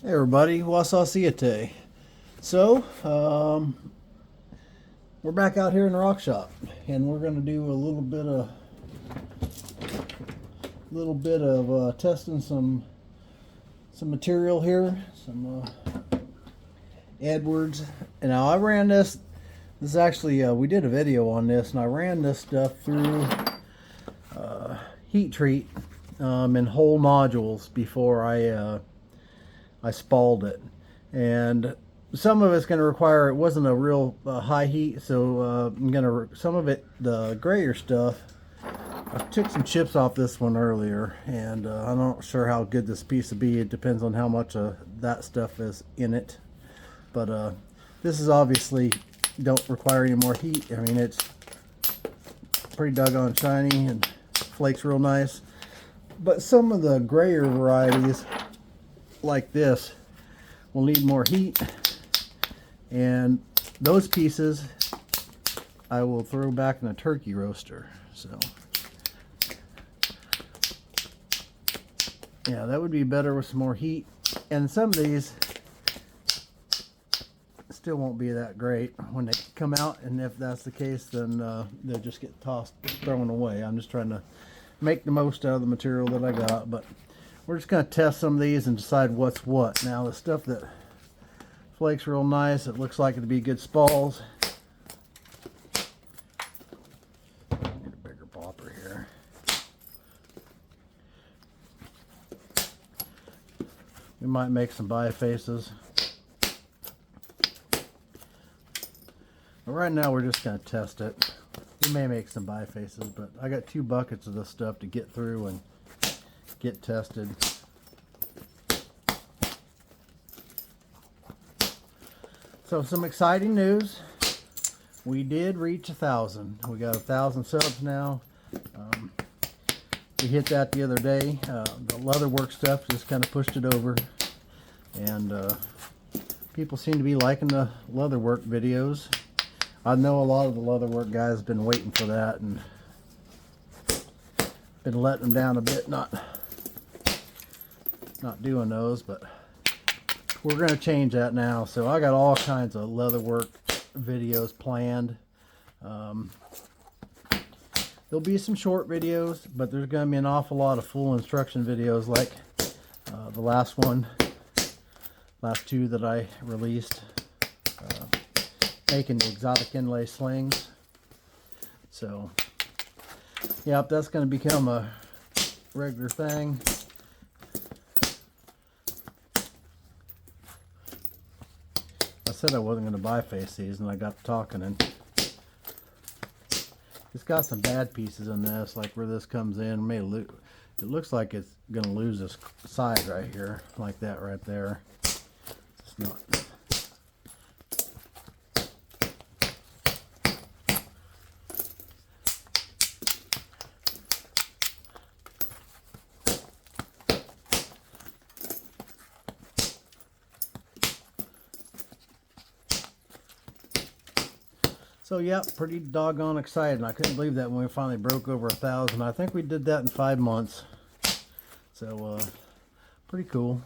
Hey everybody, Wasasiate. So, we're back out here in the rock shop, and we're going to do a little bit of testing some material here, some Edwards. And now I ran this. This is actually we did a video on this, and I ran this stuff through heat treat in whole nodules before I spalled it. And some of it's going to require, it wasn't a real high heat, so I'm going to, some of it, the grayer stuff, I took some chips off this one earlier, and I'm not sure how good this piece will be. It depends on how much that stuff is in it. But this is obviously don't require any more heat. I mean, it's pretty doggone shiny and flakes real nice. But some of the grayer varieties, like this, will need more heat, and those pieces I will throw back in a turkey roaster. So yeah, that would be better with some more heat. And some of these still won't be that great when they come out, and if that's the case, then they'll just get tossed, thrown away. I'm just trying to make the most out of the material that I got. But we're just going to test some of these and decide what's what. Now, the stuff that flakes real nice, it looks like it'd be good spalls. Need a bigger popper here. We might make some bifaces. But right now we're just going to test it. We may make some bifaces, but I got 2 buckets of this stuff to get through and get tested. So some exciting news. We did reach 1,000. We got 1,000 subs now. We hit that the other day. The leatherwork stuff just kind of pushed it over, and people seem to be liking the leatherwork videos. I know a lot of the leatherwork guys have been waiting for that and been letting them down a bit, not doing those, but we're going to change that now. So I got all kinds of leatherwork videos planned. There'll be some short videos, but there's going to be an awful lot of full instruction videos, like the last 2 that I released, making the exotic inlay slings. So yep, that's going to become a regular thing. I said I wasn't going to biface these, and I got talking, and it's got some bad pieces in this, like where this comes in. It looks like it's going to lose this side right here, like that right there. It's not. So yeah, pretty doggone excited. I couldn't believe that when we finally broke over 1,000. I think we did that in 5 months. So pretty cool.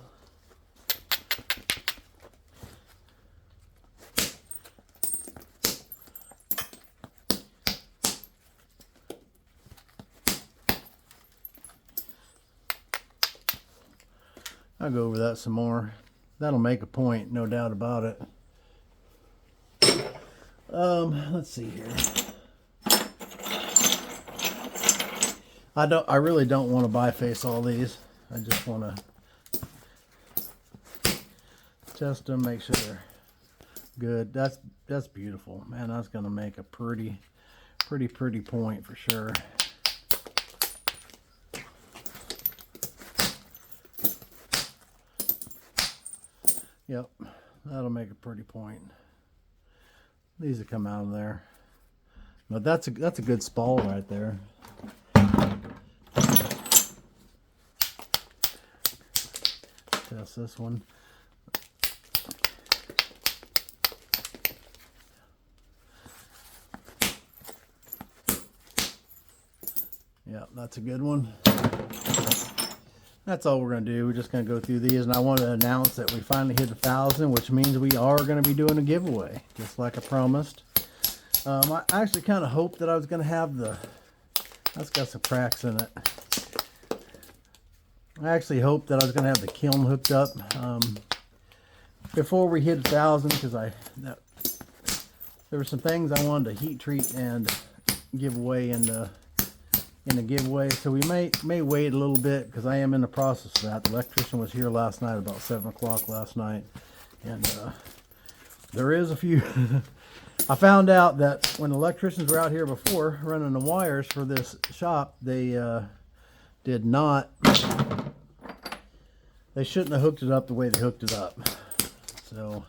I'll go over that some more. That'll make a point, no doubt about it. Let's see here. I really don't want to biface all these. I just want to test them, make sure they're good. That's beautiful, man. That's gonna make a pretty point for sure. Yep, that'll make a pretty point. These will come out of there, but that's a good spall right there. Test this one. Yeah, that's a good one. that's all we're going to do. We're just going to go through these, and I want to announce that we finally hit 1,000, which means we are going to be doing a giveaway, just like I promised. I actually kind of hoped that I was going to have that's got some cracks in it. I actually hoped that I was going to have the kiln hooked up before we hit 1,000, because there were some things I wanted to heat treat and give away in the giveaway, so we may wait a little bit, because I am in the process of that. The electrician was here last night about 7 o'clock last night, and there is a few I found out that when the electricians were out here before running the wires for this shop, they shouldn't have hooked it up the way they hooked it up. So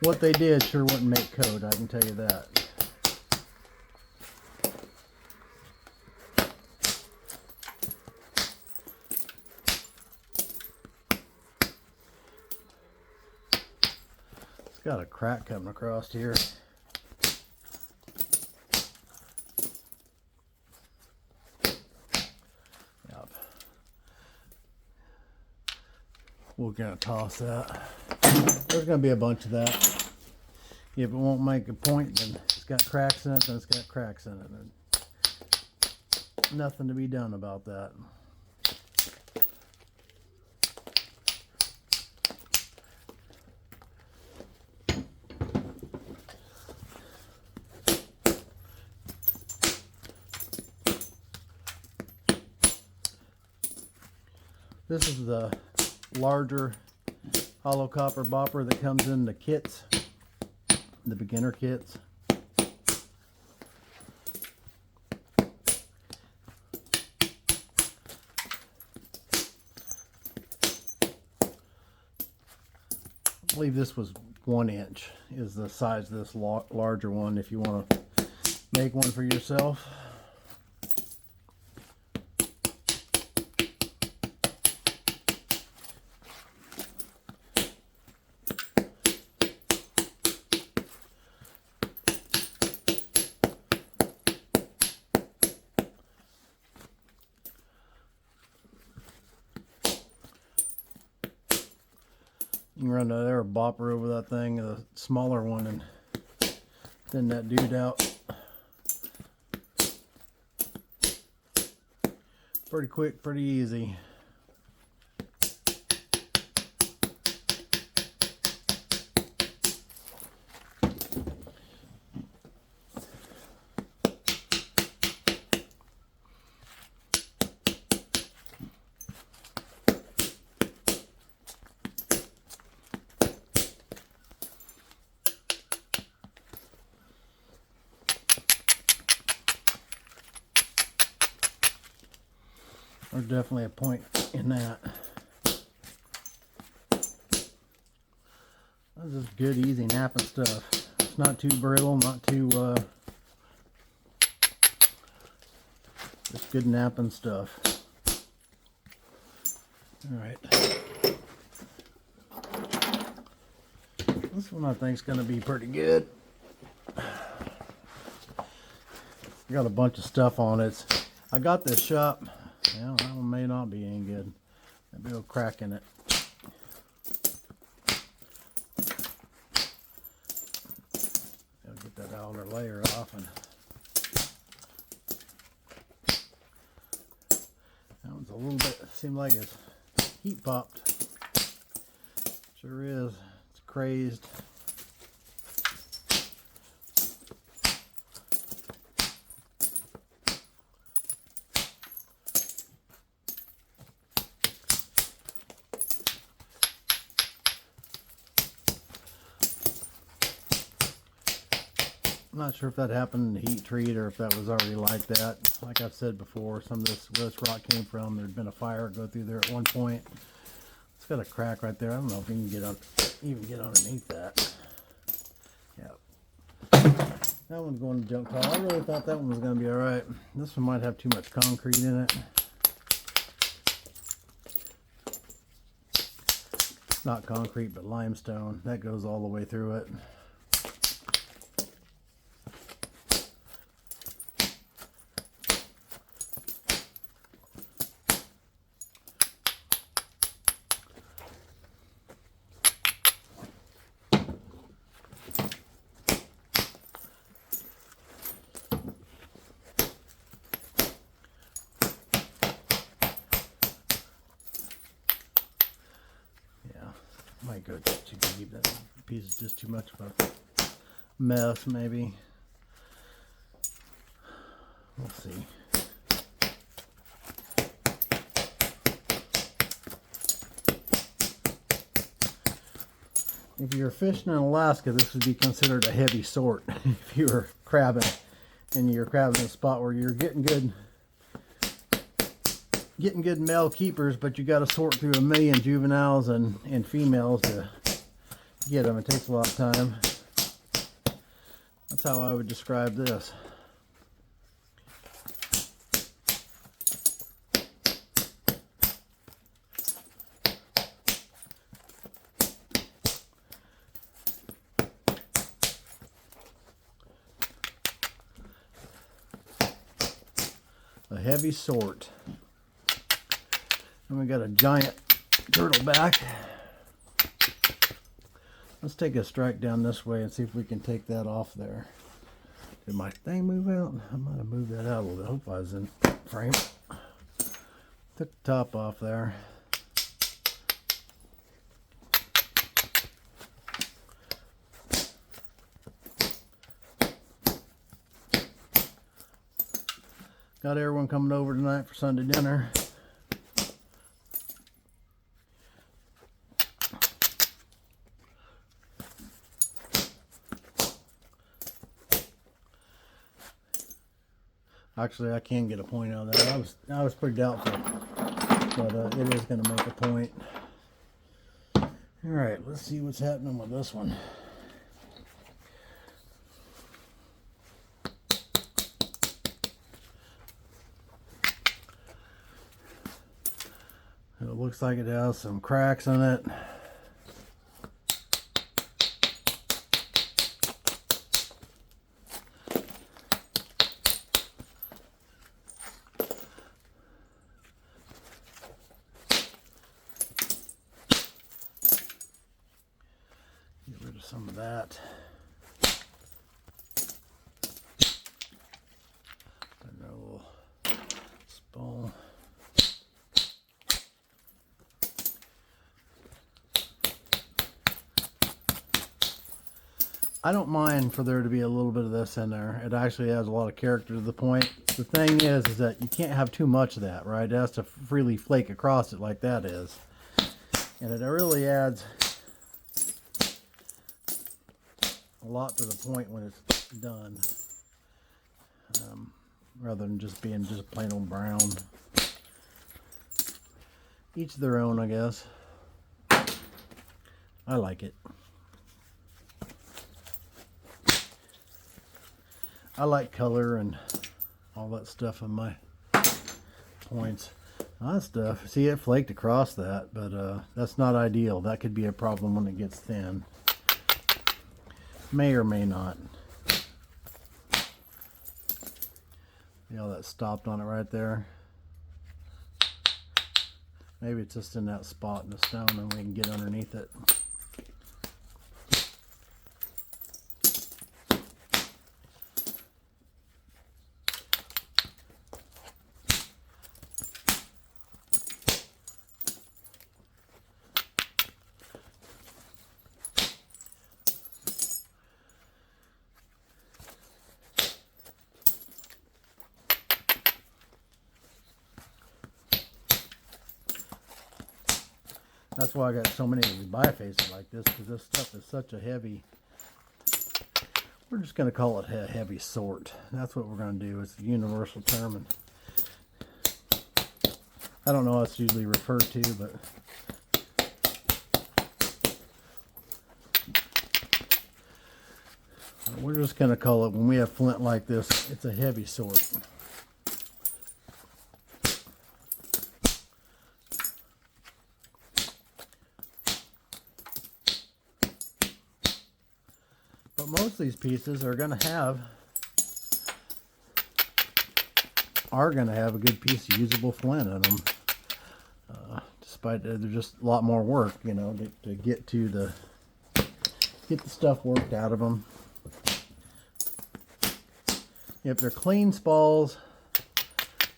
what they did sure wouldn't make code, I can tell you that. It's got a crack coming across here. Yep. We're gonna toss that. There's going to be a bunch of that. If it won't make a point, then it's got cracks in it, then it's got cracks in it. And nothing to be done about that. This is the larger hollow copper bopper that comes in the kits, the beginner kits. I believe this was 1 inch is the size of this larger one if you want to make one for yourself. You can run another bopper over that thing, a smaller one, and thin that dude out. Pretty quick, pretty easy. There's definitely a point in that. This is good, easy napping stuff. It's not too brittle, not too, just good napping stuff. Alright. This one I think is going to be pretty good. Got a bunch of stuff on it. I got this shop. Yeah, that one may not be any good. That big old crack in it. Gotta get that outer layer off, and that one's a little bit, seemed like it's heat popped. Sure is. It's crazed. I'm not sure if that happened in the heat treat or if that was already like that. Like I've said before, some of this where this rock came from, there'd been a fire go through there at one point. It's got a crack right there. I don't know if you can get underneath that. Yeah. That one's going to junk pile. I really thought that one was going to be alright. This one might have too much concrete in it. not concrete, but limestone. That goes all the way through it. Might go too deep. That piece is just too much of a mess, maybe. We'll see. If you're fishing in Alaska, this would be considered a heavy sort. If you were crabbing and you're crabbing in a spot where you're getting good male keepers, but you got to sort through a million juveniles and females to get them. It takes a lot of time. That's how I would describe this. A heavy sort. And we got a giant turtle back. Let's take a strike down this way and see if we can take that off there. Did my thing move out? I might have moved that out a little bit. I hope I was in frame. Took the top off there. Got everyone coming over tonight for Sunday dinner. Actually, I can get a point out of that. I was pretty doubtful, but it is going to make a point. All right, let's see what's happening with this one. It looks like it has some cracks in it. Get rid of some of that. Another little spool. I don't mind for there to be a little bit of this in there. It actually has a lot of character to the point. The thing is that you can't have too much of that, right? It has to freely flake across it like that is. And it really adds a lot to the point when it's done. Rather than just being just plain old brown. Each their own, I guess. I like it. I like color and all that stuff in my points. That stuff, see, it flaked across that, but that's not ideal. That could be a problem when it gets thin. May or may not. See how that stopped on it right there? Maybe it's just in that spot in the stone and we can get underneath it. That's why I got so many of these bifaces like this, because this stuff is such a heavy, we're just going to call it a heavy sort. That's what we're going to do. It's a universal term. And I don't know how it's usually referred to, but we're just going to call it, when we have flint like this, it's a heavy sort. of these pieces are going to have a good piece of usable flint in them. Despite they're just a lot more work, you know, to get the stuff worked out of them. If they're clean spalls,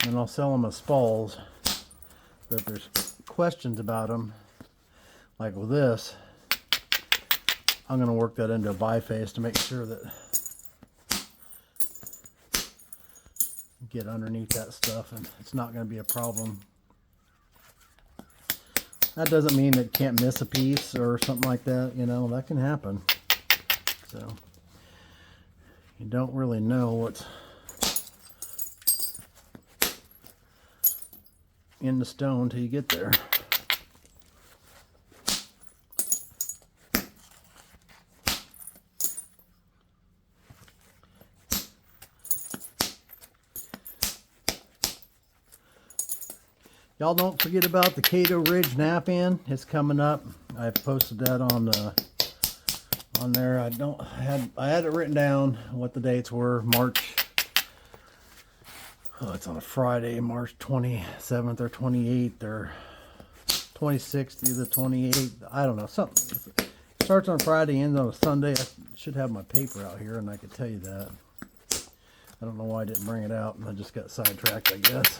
then I'll sell them as spalls. But if there's questions about them, like with this, I'm going to work that into a biface to make sure that get underneath that stuff and it's not going to be a problem. That doesn't mean that you can't miss a piece or something like that, you know, that can happen. So you don't really know what's in the stone till you get there. Y'all don't forget about the Cato Ridge nap-in. It's coming up. I've posted that on there. I had it written down what the dates were. March. Oh, it's on a Friday, March 27th or 28th or 26th, either 28th. I don't know. Something. It starts on Friday, ends on a Sunday. I should have my paper out here, and I could tell you that. I don't know why I didn't bring it out, and I just got sidetracked, I guess.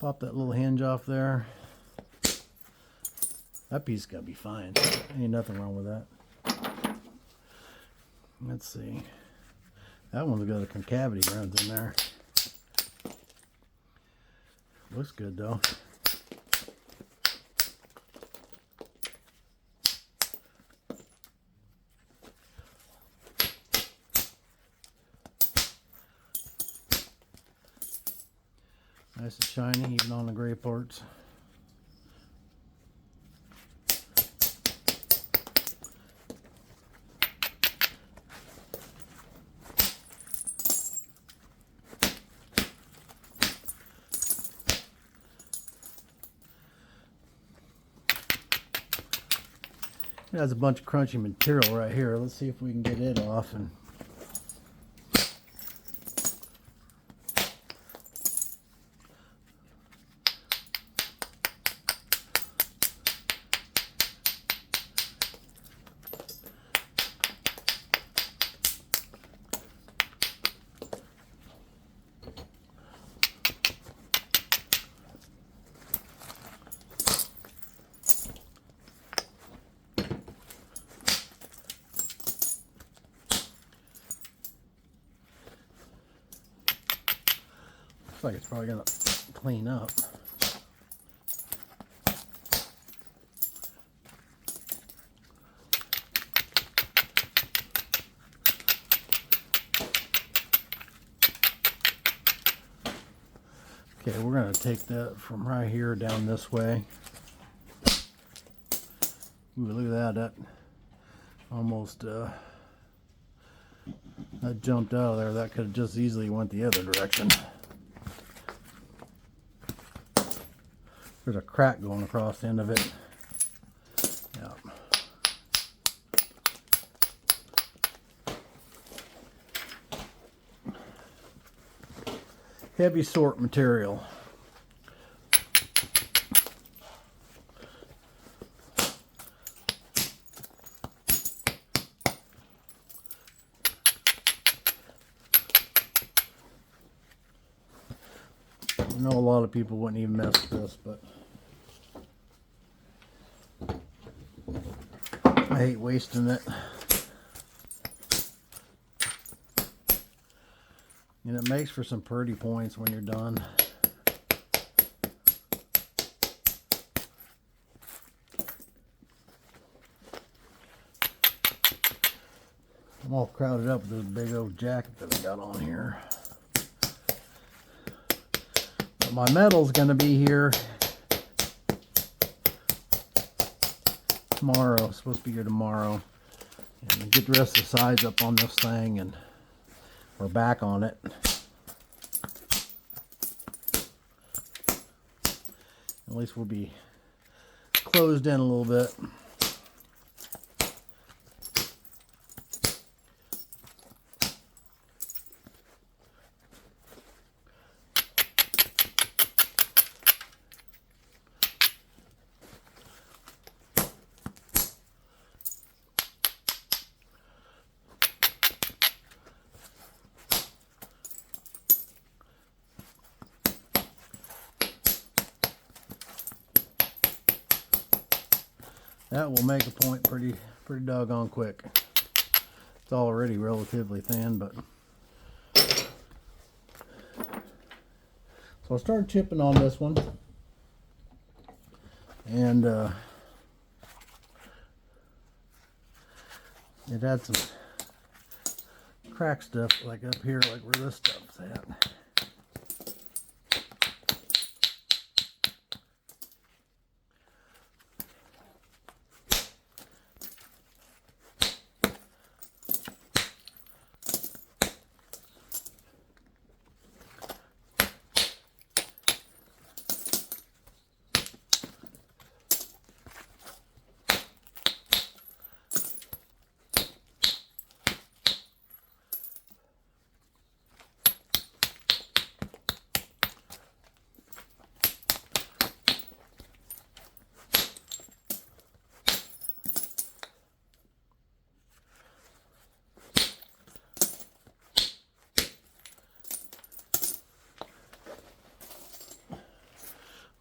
Pop that little hinge off there. That piece is gonna be fine. Ain't nothing wrong with that. Let's see. That one's got a concavity runs in there. Looks good though. Nice and shiny, even on the gray parts. It has a bunch of crunchy material right here. Let's see if we can get it off. And looks like it's probably gonna clean up. Okay, we're gonna take that from right here down this way. Ooh, look at that, that almost that jumped out of there. That could have just easily went the other direction. There's a crack going across the end of it. Yep. Heavy sort material. I know a lot of people wouldn't even mess with this, but I hate wasting it. And it makes for some pretty points when you're done. I'm all crowded up with this big old jacket that I got on here. But my metal's going to be here tomorrow. It's supposed to be here tomorrow. And get the rest of the sides up on this thing, and we're back on it. At least we'll be closed in a little bit. That will make a point pretty doggone quick. It's already relatively thin, but so I started chipping on this one, and it had some crack stuff like up here, like where this stuff's at.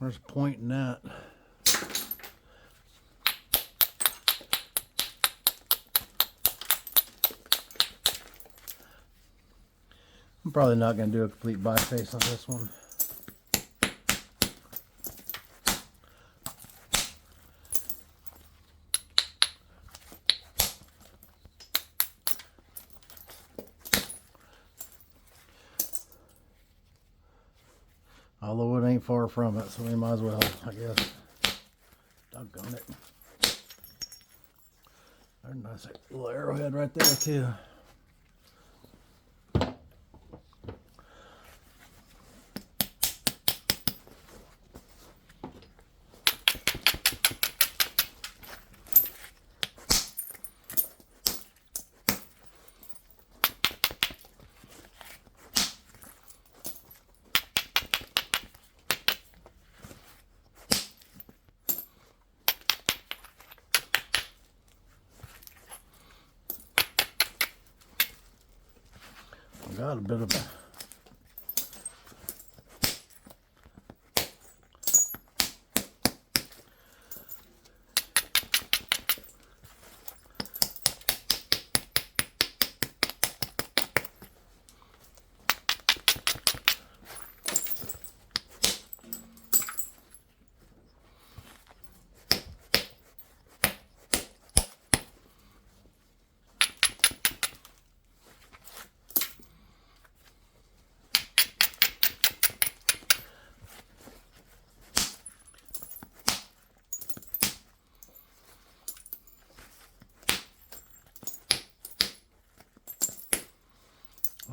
There's a point in that. I'm probably not going to do a complete biface on this one. Although it ain't far from it, so we might as well, I guess. Doggone it. There's a nice little arrowhead right there, too. Got a bit of a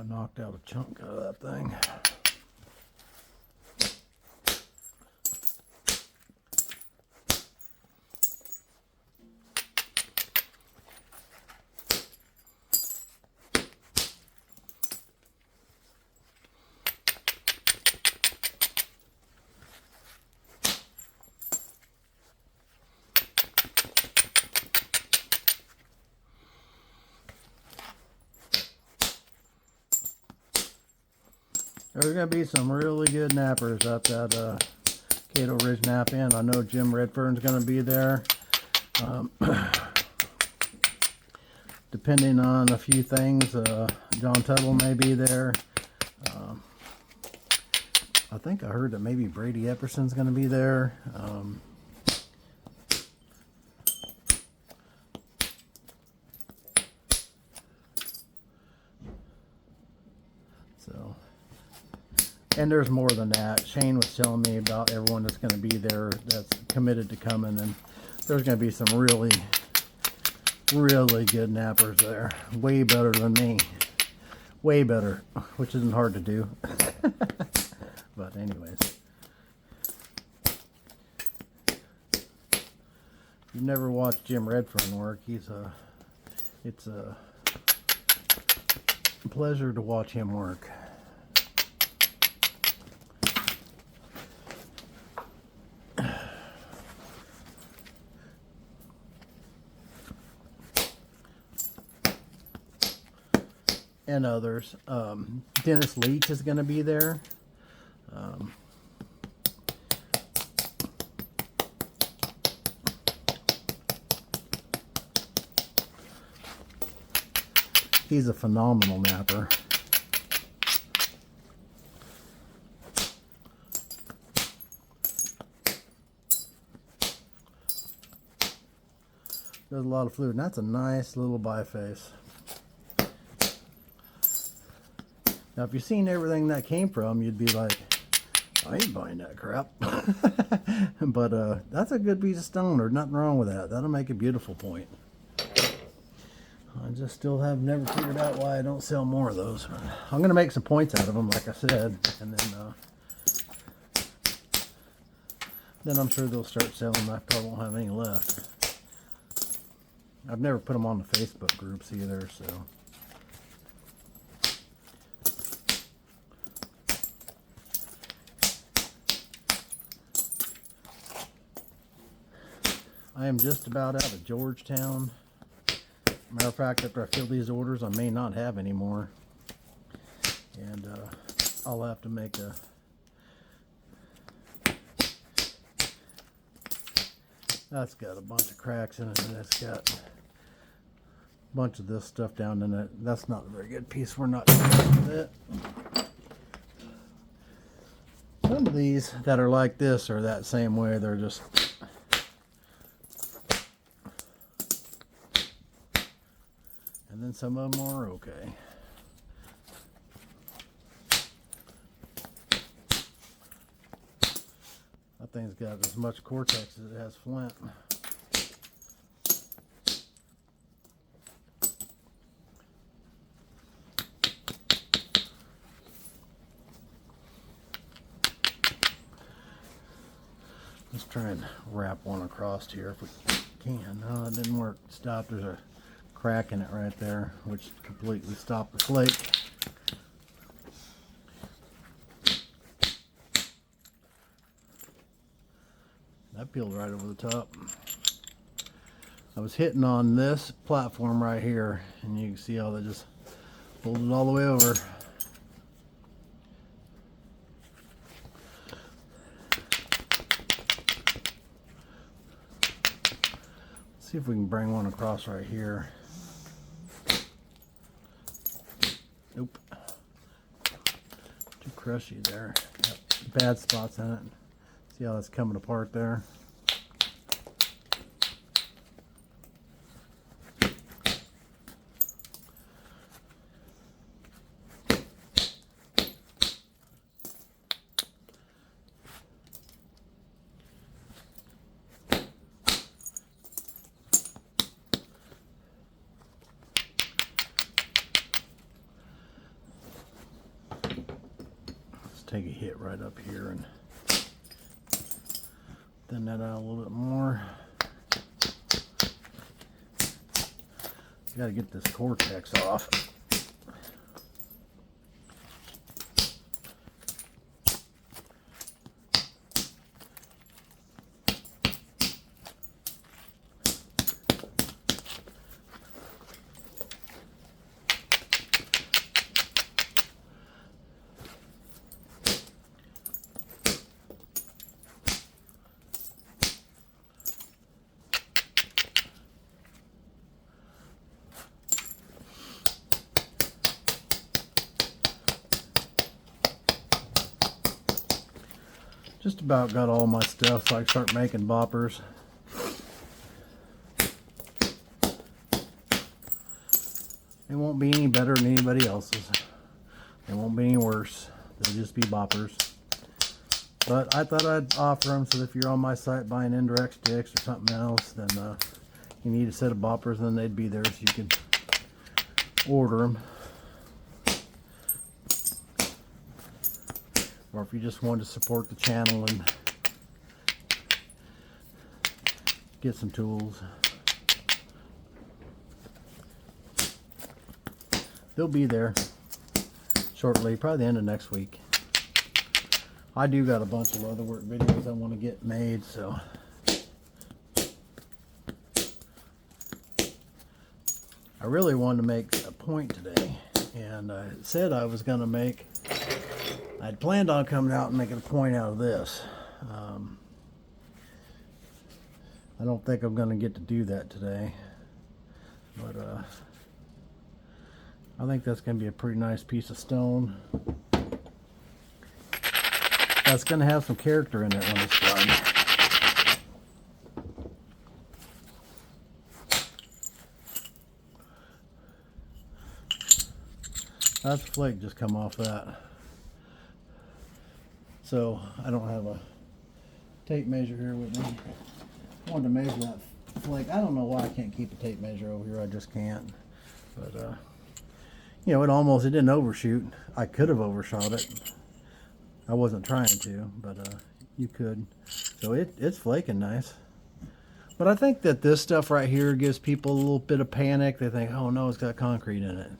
I knocked out a chunk out of that thing. There's going to be some really good nappers at that Cato Ridge Nap In. I know Jim Redfern's going to be there. Depending on a few things, John Tuttle may be there. I think I heard that maybe Brady Epperson's going to be there. And there's more than that. Shane was telling me about everyone that's going to be there that's committed to coming, and there's going to be some really really good nappers there. Way better than me. Way better, which isn't hard to do. But anyways. You've never watched Jim Redfern work. It's a pleasure to watch him work. And others. Dennis Leach is going to be there. He's a phenomenal napper. There's a lot of fluid, and that's a nice little biface. Now, if you've seen everything that came from, you'd be like, I ain't buying that crap. But that's a good piece of stone. There's nothing wrong with that. That'll make a beautiful point. I just still have never figured out why I don't sell more of those. I'm going to make some points out of them, like I said, and then I'm sure they'll start selling. I probably won't have any left. I've never put them on the Facebook groups either, so. I am just about out of Georgetown. Matter of fact, after I fill these orders, I may not have any more. And I'll have to make a... That's got a bunch of cracks in it, and it's got a bunch of this stuff down in it. That's not a very good piece. We're not going to mess with it. Some of these that are like this are that same way. They're just... And then some of them are okay. That thing's got as much cortex as it has flint. Let's try and wrap one across here if we can. No, it didn't work. Stop. There's a crack in it right there, which completely stopped the flake. That peeled right over the top. I was hitting on this platform right here, and you can see how they just pulled it all the way over. Let's see if we can bring one across right here. Nope. Too crushy there. Got bad spots in it. See how that's coming apart there? Take a hit right up here and thin that out a little bit more. Got to get this cortex off. Just about got all my stuff so I can start making boppers. They won't be any better than anybody else's. They won't be any worse. They'll just be boppers. But I thought I'd offer them so that if you're on my site buying indirect sticks or something else, then you need a set of boppers, then they'd be there so you can order them. Or if you just wanted to support the channel and get some tools. They'll be there shortly, probably the end of next week. I do got a bunch of leatherwork videos I want to get made, so I really wanted to make a point today, and I said I was going to make, I'd planned on coming out and making a point out of this. I don't think I'm going to get to do that today, but I think that's going to be a pretty nice piece of stone. That's going to have some character in it when it's done. That's a flake just come off that. So I don't have a tape measure here with me. I wanted to measure that flake. I don't know why I can't keep a tape measure over here. I just can't. But you know, it didn't overshoot. I could have overshot it. I wasn't trying to, but you could. So it's flaking nice. But I think that this stuff right here gives people a little bit of panic. They think, oh no, it's got concrete in it.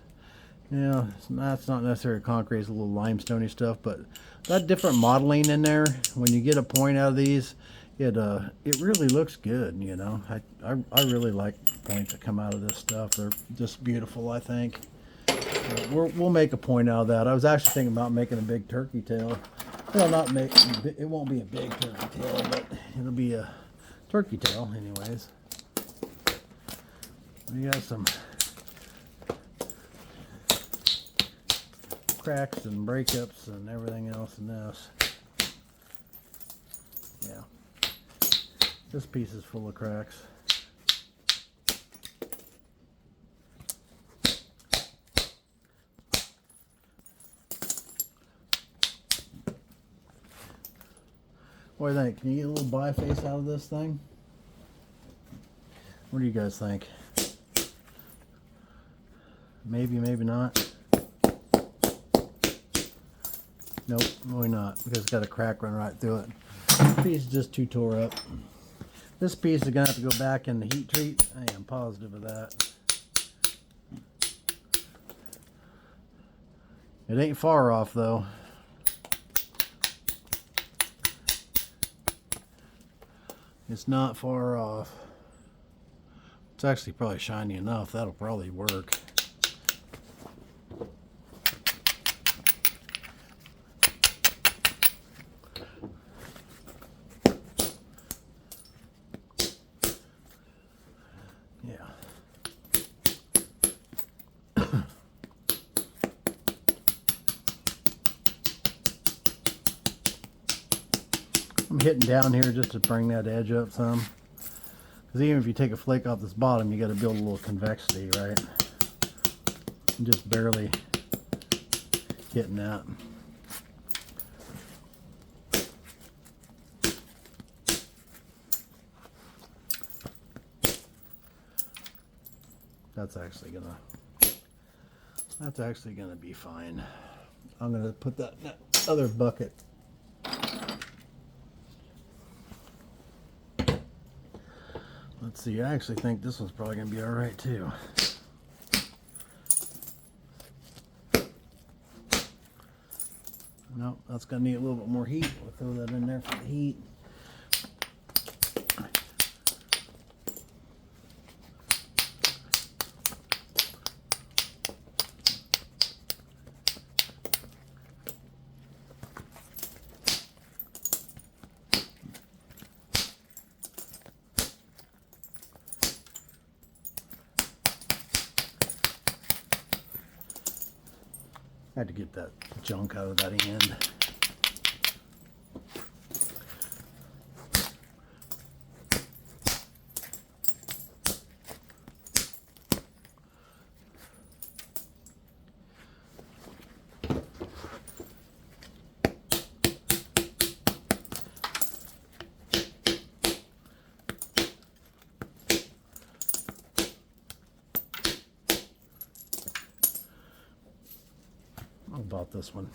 Yeah, it's not necessarily concrete, it's a little limestoney stuff, but that different modeling in there, when you get a point out of these, it really looks good, you know. I really like the points that come out of this stuff. They're just beautiful, I think. We'll make a point out of that. I was actually thinking about making a big turkey tail. Well, it won't be a big turkey tail, but it'll be a turkey tail anyways. We got some cracks and breakups and everything else in this. Yeah, this piece is full of cracks. What do you think? Can you get a little biface out of this thing? What do you guys think? Maybe, maybe not. Nope, really not, because it's got a crack run right through it. This piece is just too tore up. This piece is going to have to go back in the heat treat. I am positive of that. It ain't far off though. It's not far off. It's actually probably shiny enough. That'll probably work. I'm hitting down here just to bring that edge up some, because even if you take a flake off this bottom, you got to build a little convexity, right? I'm just barely hitting that. That's actually gonna be fine. I'm gonna put that in that other bucket. Let's see, I actually think this one's probably going to be alright too. No, that's going to need a little bit more heat. We'll throw that in there for the heat. I had to get that junk out of that end. about this one.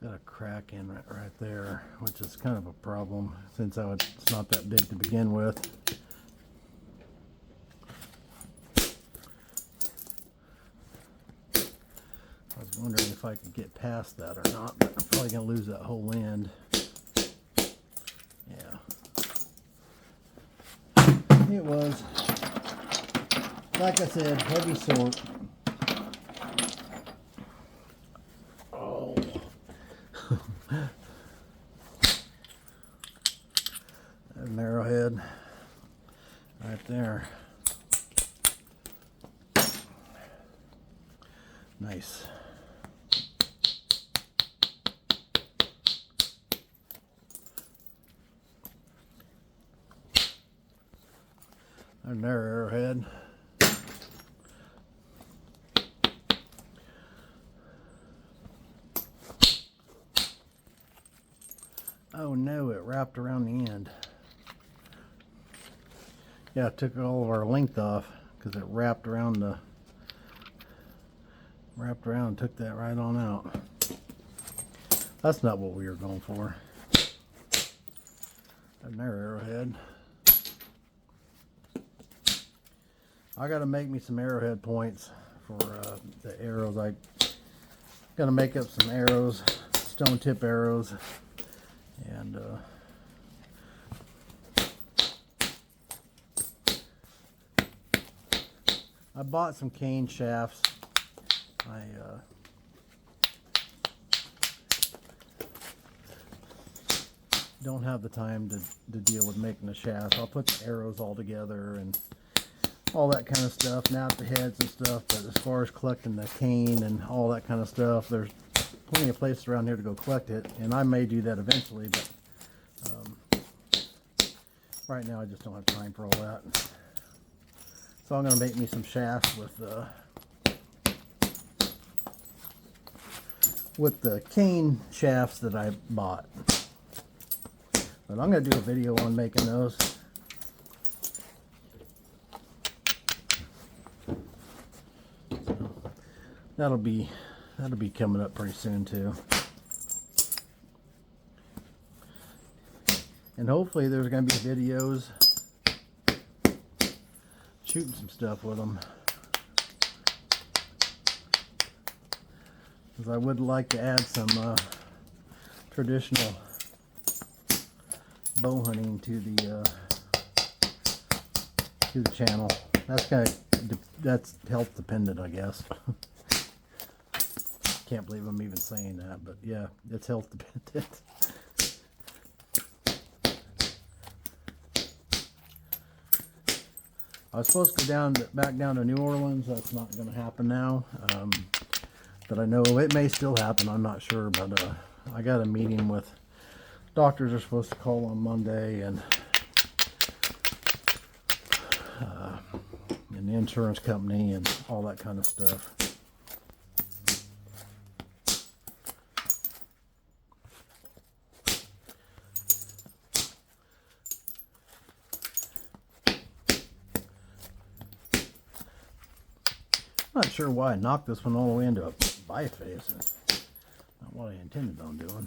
Got a crack in it right there, which is kind of a problem since it's not that big to begin with. I was wondering if I could get past that or not, but I'm probably going to lose that whole end. Yeah. It was, like I said, heavy sort. An Arrowhead right there. Nice. Another Arrowhead. Oh no, it wrapped around the end. Yeah, it took all of our length off because it wrapped around and took that right on out. That's not what we were going for. Another Arrowhead. I got to make me some Arrowhead points for the arrows. I got to make up some arrows, stone tip arrows, and I bought some cane shafts. I don't have the time to deal with making the shafts. I'll put the arrows all together and all that kind of stuff, nap the heads and stuff, but as far as collecting the cane and all that kind of stuff, there's plenty of places around here to go collect it, and I may do that eventually, but right now I just don't have time for all that. So I'm going to make me some shafts with the cane shafts that I bought. But I'm going to do a video on making those. So that'll be coming up pretty soon too. And hopefully there's going to be videos shooting some stuff with them, because I would like to add some traditional bow hunting to the channel. That's health dependent, I guess. Can't believe I'm even saying that, but yeah, it's health dependent. I was supposed to go back down to New Orleans. That's not going to happen now. But I know it may still happen. I'm not sure. But I got a meeting with doctors are supposed to call on Monday, and the insurance company and all that kind of stuff. Not sure why I knocked this one all the way into a biface. Not what I intended on doing.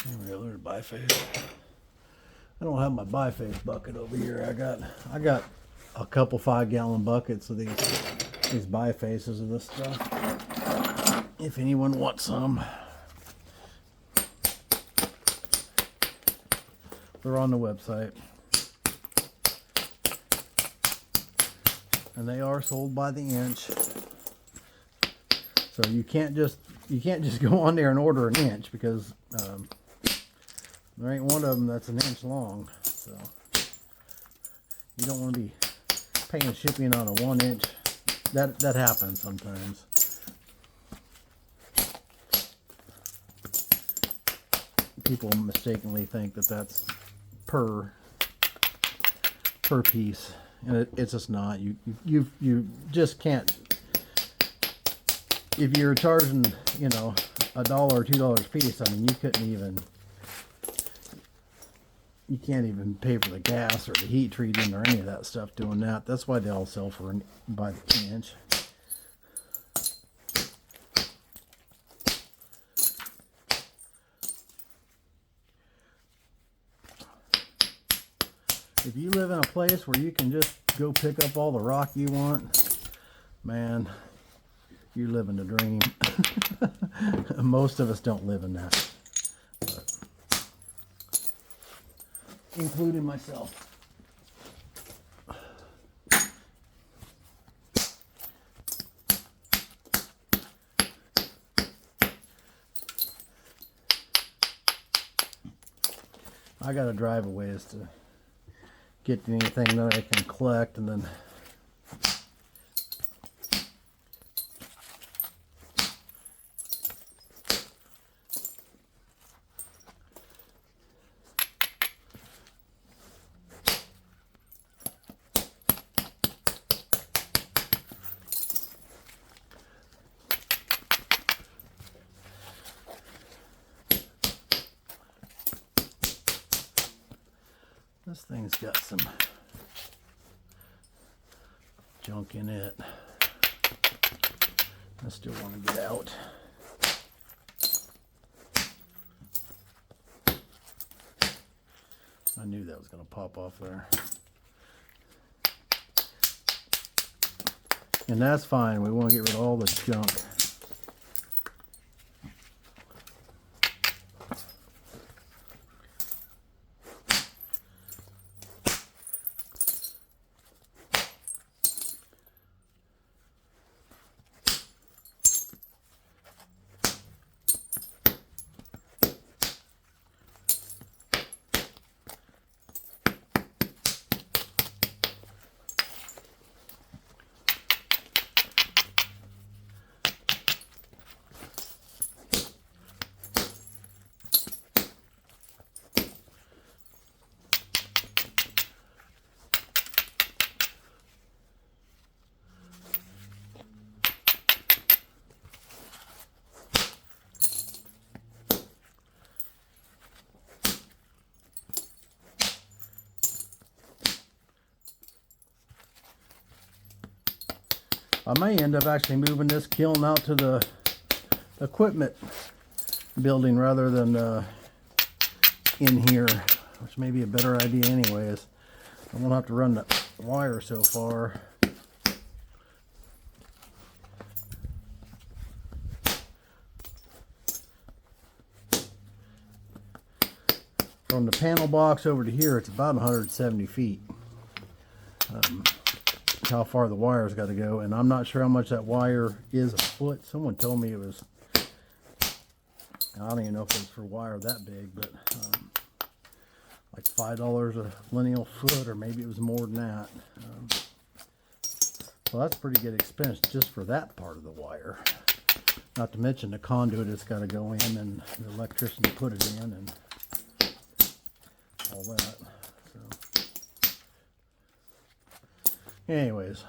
There we go, there's a biface. I don't have my biface bucket over here. I got a couple 5-gallon buckets of these bifaces of this stuff. If anyone wants some, they're on the website, and they are sold by the inch. So you can't just go on there and order an inch, because there ain't one of them that's an inch long. So you don't want to be paying shipping on a 1-inch. That happens sometimes. People mistakenly think that that's per per piece, and it's just not. You just can't. If you're charging, you know, $1 or $2 a piece, I mean, you can't even pay for the gas or the heat treating or any of that stuff doing that. That's why they all sell by the inch. If you live in a place where you can just go pick up all the rock you want, man, you're living the dream. Most of us don't live in that, but, including myself. I gotta drive a ways to get anything that I can collect, and then this thing's got some junk in it. I still want to get out. I knew that was going to pop off there. And that's fine. We want to get rid of all the junk. I may end up actually moving this kiln out to the equipment building rather than in here, which may be a better idea anyways. I won't have to run the wire so far. From the panel box over to here, it's about 170 feet. How far the wire's got to go, and I'm not sure how much that wire is a foot. Someone told me it was, I don't even know if it's for wire that big, but like $5 a lineal foot, or maybe it was more than that. Well, that's pretty good expense just for that part of the wire. Not to mention the conduit it's got to go in, and the electrician to put it in, and all that. Anyways,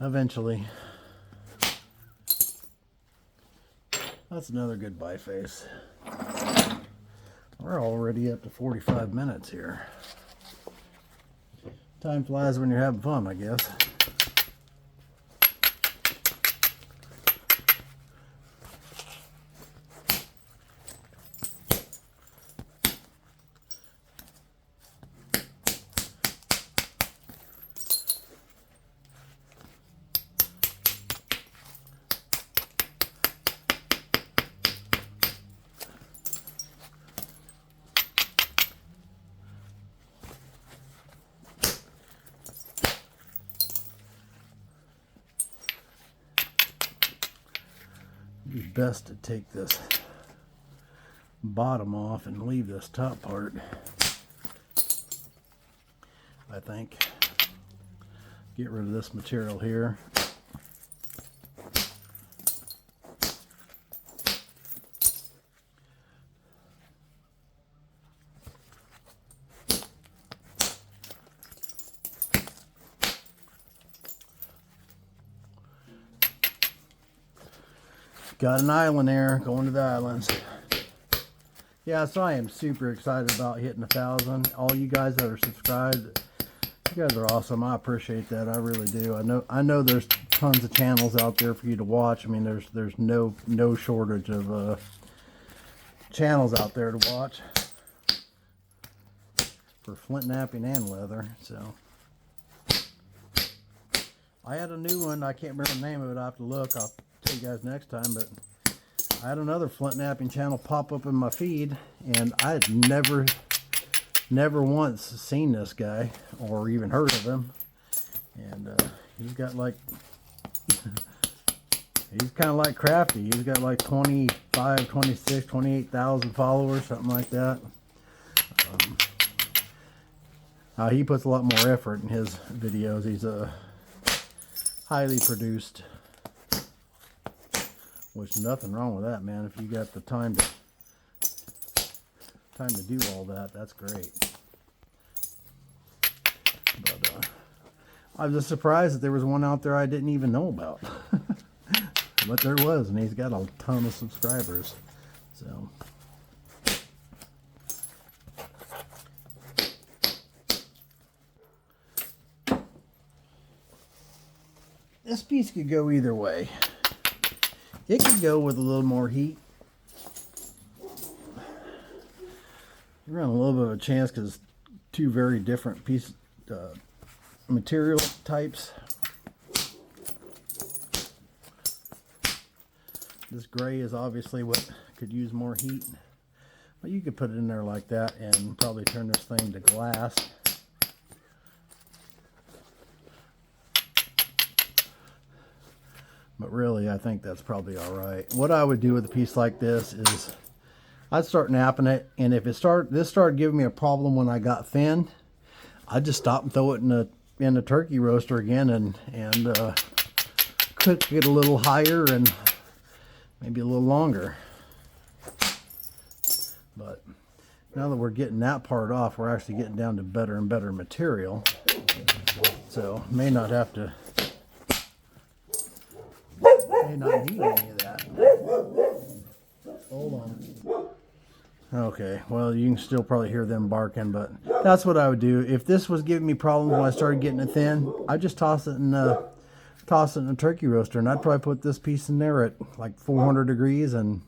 eventually, that's another good biface. We're already up to 45 minutes here. Time flies when you're having fun, I guess. It'd be best to take this bottom off and leave this top part, I think. Get rid of this material here. Got an island there, going to the islands. Yeah, so I am super excited about hitting 1,000. All you guys that are subscribed, you guys are awesome. I appreciate that. I really do. I know there's tons of channels out there for you to watch. I mean, there's no shortage of channels out there to watch for flint knapping and leather. So I had a new one. I can't remember the name of it. I have to look. I'll tell you guys next time. But I had another flint knapping channel pop up in my feed, and I had never once seen this guy or even heard of him. And he's got like he's kind of like Crafty. He's got like 25, 26, 28,000 followers, something like that. He puts a lot more effort in his videos. He's highly produced, which nothing wrong with that, man. If you got the time to do all that, that's great. But I was just surprised that there was one out there I didn't even know about. But there was, and he's got a ton of subscribers. So this piece could go either way. It could go with a little more heat. You run a little bit of a chance because two very different piece material types. This gray is obviously what could use more heat, but you could put it in there like that and probably turn this thing to glass. But really, I think that's probably all right. What I would do with a piece like this is I'd start napping it, and if this started giving me a problem when I got thin, I'd just stop and throw it in the turkey roaster again and cook it a little higher and maybe a little longer. But now that we're getting that part off, we're actually getting down to better and better material. So may not need any of that. Hold on. Okay, well, you can still probably hear them barking, but that's what I would do. If this was giving me problems when I started getting it thin, I'd just toss it in a turkey roaster, and I'd probably put this piece in there at like 400 degrees, and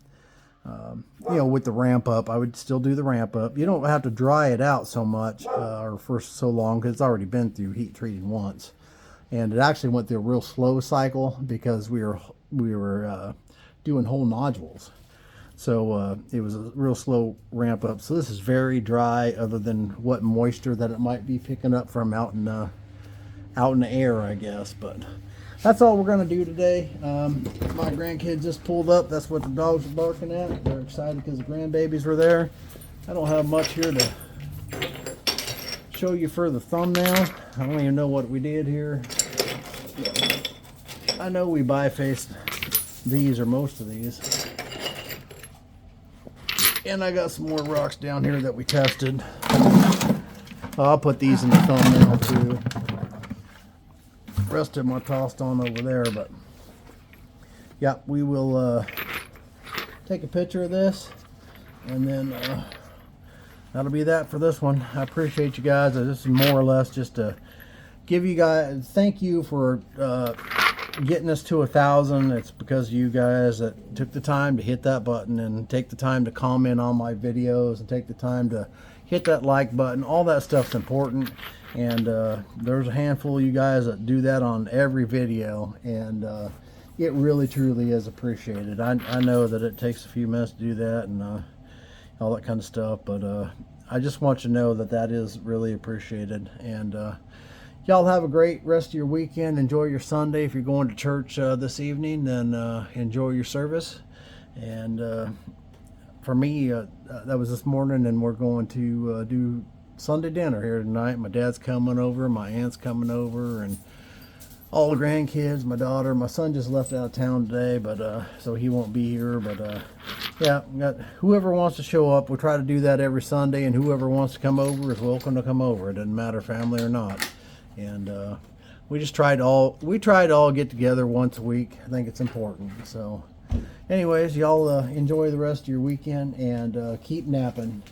you know, with the ramp up, I would still do the ramp up. You don't have to dry it out so much or for so long because it's already been through heat treating once, and it actually went through a real slow cycle because we were doing whole nodules. So it was a real slow ramp up. So this is very dry, other than what moisture that it might be picking up from out in the air, I guess. But that's all we're gonna do today. My grandkids just pulled up. That's what the dogs are barking at. They're excited because the grandbabies were there. I don't have much here to show you for the thumbnail. I don't even know what we did here. I know we bifaced these, or most of these. And I got some more rocks down here that we tested. I'll put these in the thumbnail too. The rest of them I tossed on over there, but yeah, we will take a picture of this, and then that'll be that for this one. I appreciate you guys. This is more or less just to give you guys, thank you for getting us to 1,000. It's because of you guys that took the time to hit that button and take the time to comment on my videos and take the time to hit that like button. All that stuff's important, and there's a handful of you guys that do that on every video, and it really truly is appreciated. I know that it takes a few minutes to do that and all that kind of stuff, but I just want you to know that that is really appreciated. And y'all have a great rest of your weekend. Enjoy your Sunday. If you're going to church this evening, then enjoy your service. And for me, that was this morning, and we're going to do Sunday dinner here tonight. My dad's coming over, my aunt's coming over, and all the grandkids, my daughter. My son just left out of town today, but so he won't be here. But yeah, got whoever wants to show up. We try to do that every Sunday, and whoever wants to come over is welcome to come over. It doesn't matter family or not. And we try to all get together once a week. I think it's important. So Anyways, y'all enjoy the rest of your weekend and keep napping.